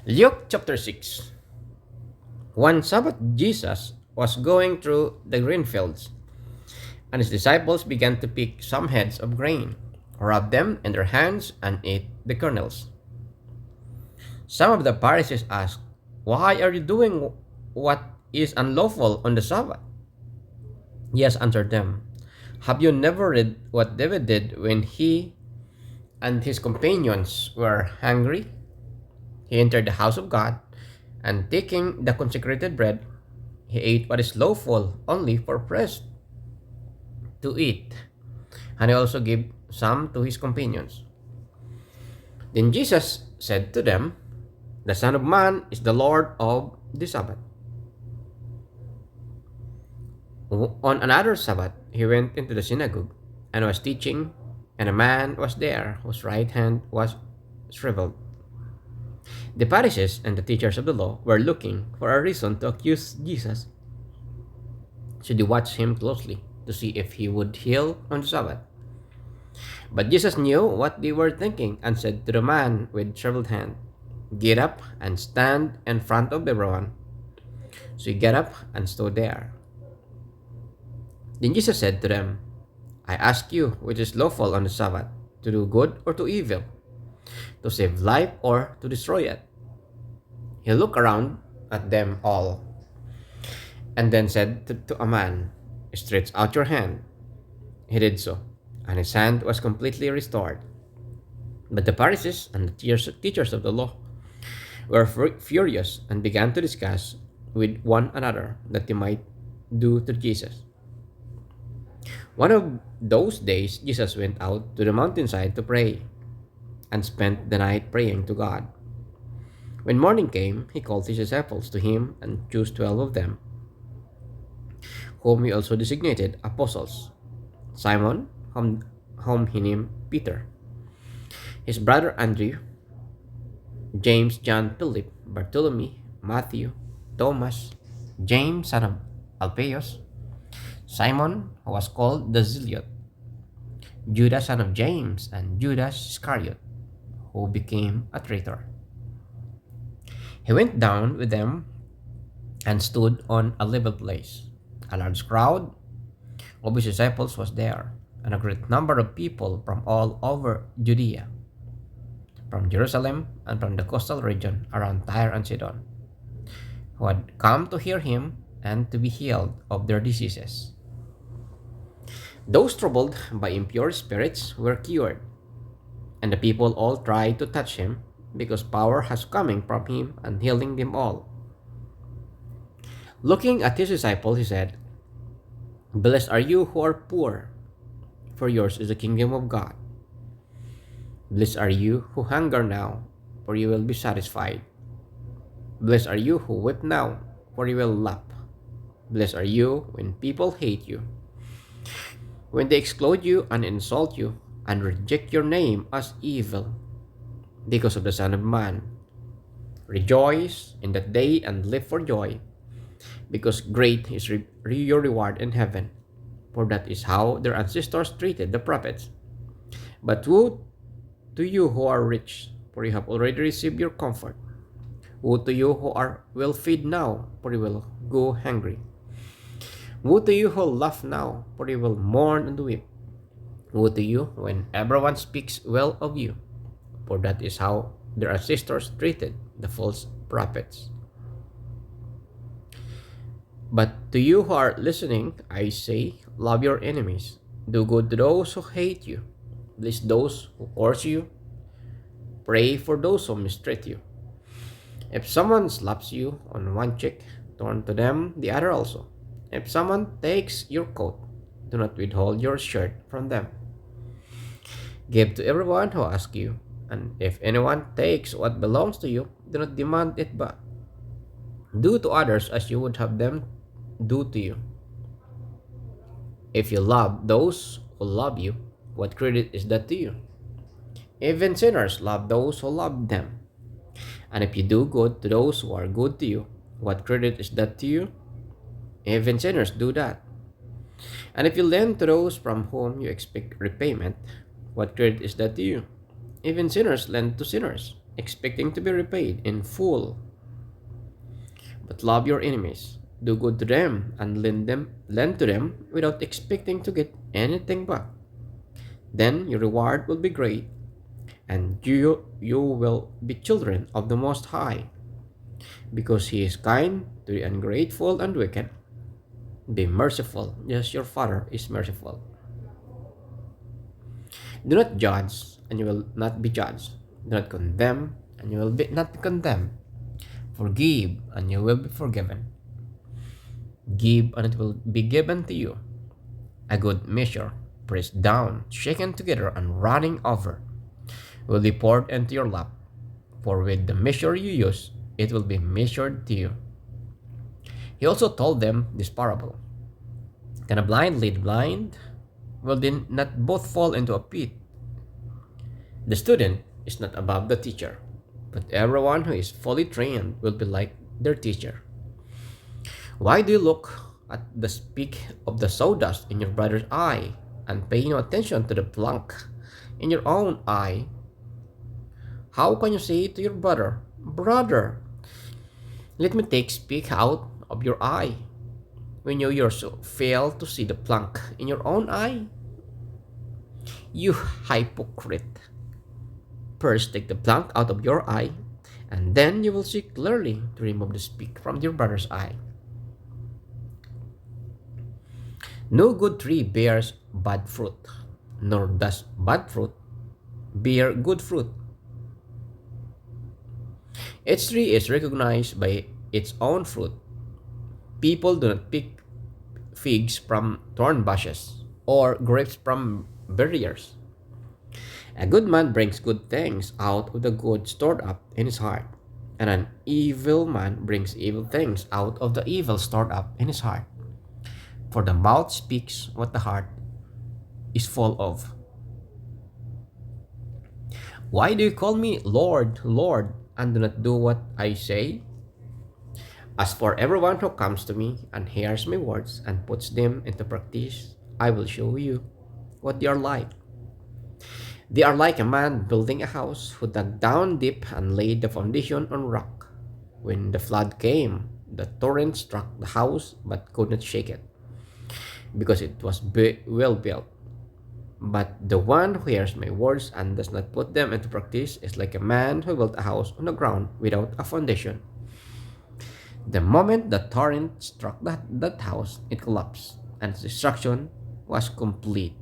Luke chapter 6. One Sabbath, Jesus was going through the green fields, and his disciples began to pick some heads of grain, rub them in their hands, and eat the kernels. Some of the Pharisees asked, "Why are you doing what is unlawful on the Sabbath?" Jesus answered them, "Have you never read what David did when he and his companions were hungry? He entered the house of God, and taking the consecrated bread, he ate what is lawful only for priests to eat, and he also gave some to his companions." Then Jesus said to them, "The Son of Man is the Lord of the Sabbath." On another Sabbath, he went into the synagogue and was teaching, and a man was there whose right hand was shriveled. The Pharisees and the teachers of the law were looking for a reason to accuse Jesus, so they watched him closely to see if he would heal on the Sabbath. But Jesus knew what they were thinking and said to the man with shriveled hand, "Get up and stand in front of everyone." So he got up and stood there. Then Jesus said to them, "I ask you which is lawful on the Sabbath, to do good or to evil, to save life or to destroy it?" He looked around at them all and then said to a man, "Stretch out your hand." He did so, and his hand was completely restored. But the Pharisees and the teachers of the law were furious and began to discuss with one another that they might do to Jesus. One of those days, Jesus went out to the mountainside to pray and spent the night praying to God. When morning came, he called his disciples to him and chose 12 of them, whom he also designated apostles: Simon, whom he named Peter, his brother Andrew, James, John, Philip, Bartholomew, Matthew, Thomas, James, son of Alphaeus, Simon, who was called the Zealot, Judas, son of James, and Judas Iscariot, who became a traitor. He went down with them and stood on a level place. A large crowd of his disciples was there, and a great number of people from all over Judea, from Jerusalem, and from the coastal region around Tyre and Sidon, who had come to hear him and to be healed of their diseases. Those troubled by impure spirits were cured, and the people all tried to touch him, because power was coming from him and healing them all. Looking at his disciples, he said, "Blessed are you who are poor, for yours is the kingdom of God. Blessed are you who hunger now, for you will be satisfied. Blessed are you who weep now, for you will laugh. Blessed are you when people hate you, when they exclude you and insult you, and reject your name as evil, because of the Son of Man. Rejoice in that day and live for joy, because great is your reward in heaven, for that is how their ancestors treated the prophets. But woe to you who are rich, for you have already received your comfort. Woe to you who will feed now, for you will go hungry. Woe to you who laugh now, for you will mourn and weep. Woe to you when everyone speaks well of you, for that is how their ancestors treated the false prophets. But to you who are listening, I say, love your enemies, do good to those who hate you, bless those who curse you, pray for those who mistreat you. If someone slaps you on one cheek, turn to them the other also. If someone takes your coat, do not withhold your shirt from them. Give to everyone who asks you, and if anyone takes what belongs to you, do not demand it back. Do to others as you would have them do to you. If you love those who love you, what credit is that to you? Even sinners love those who love them. And if you do good to those who are good to you, what credit is that to you? Even sinners do that. And if you lend to those from whom you expect repayment, what credit is that to you? Even sinners lend to sinners. expecting to be repaid in full. But love your enemies, do good to them, and lend to them without expecting to get anything back. Then your reward will be great, and you will be children of the Most High, because He is kind to the ungrateful and wicked. Be merciful, yes, your Father is merciful. Do not judge, and you will not be judged. Do not condemn, and you will not be condemned. Forgive, and you will be forgiven. Give, and it will be given to you. A good measure, pressed down, shaken together, and running over, will be poured into your lap. For with the measure you use, it will be measured to you. He also told them this parable. Can a blind lead blind? Will they not both fall into a pit? The student is not above the teacher, but everyone who is fully trained will be like their teacher. Why do you look at the speck of the sawdust in your brother's eye and pay no attention to the plank in your own eye? How can you say to your brother, Brother, let me take speck out of your eye, when you yourself fail to see the plank in your own eye? You hypocrite! First take the plank out of your eye, and then you will see clearly to remove the speck from your brother's eye. No good tree bears bad fruit, nor does bad fruit bear good fruit. Each tree is recognized by its own fruit. People do not pick figs from thorn bushes or grapes from barriers. A good man brings good things out of the good stored up in his heart, and an evil man brings evil things out of the evil stored up in his heart. For the mouth speaks what the heart is full of. Why do you call me Lord, Lord, and do not do what I say? As for everyone who comes to me and hears my words and puts them into practice, I will show you what they are like. They are like a man building a house who dug down deep and laid the foundation on rock. When the flood came, the torrent struck the house but could not shake it, because it was well built. But the one who hears my words and does not put them into practice is like a man who built a house on the ground without a foundation. The moment the torrent struck that house, it collapsed, and its destruction was complete.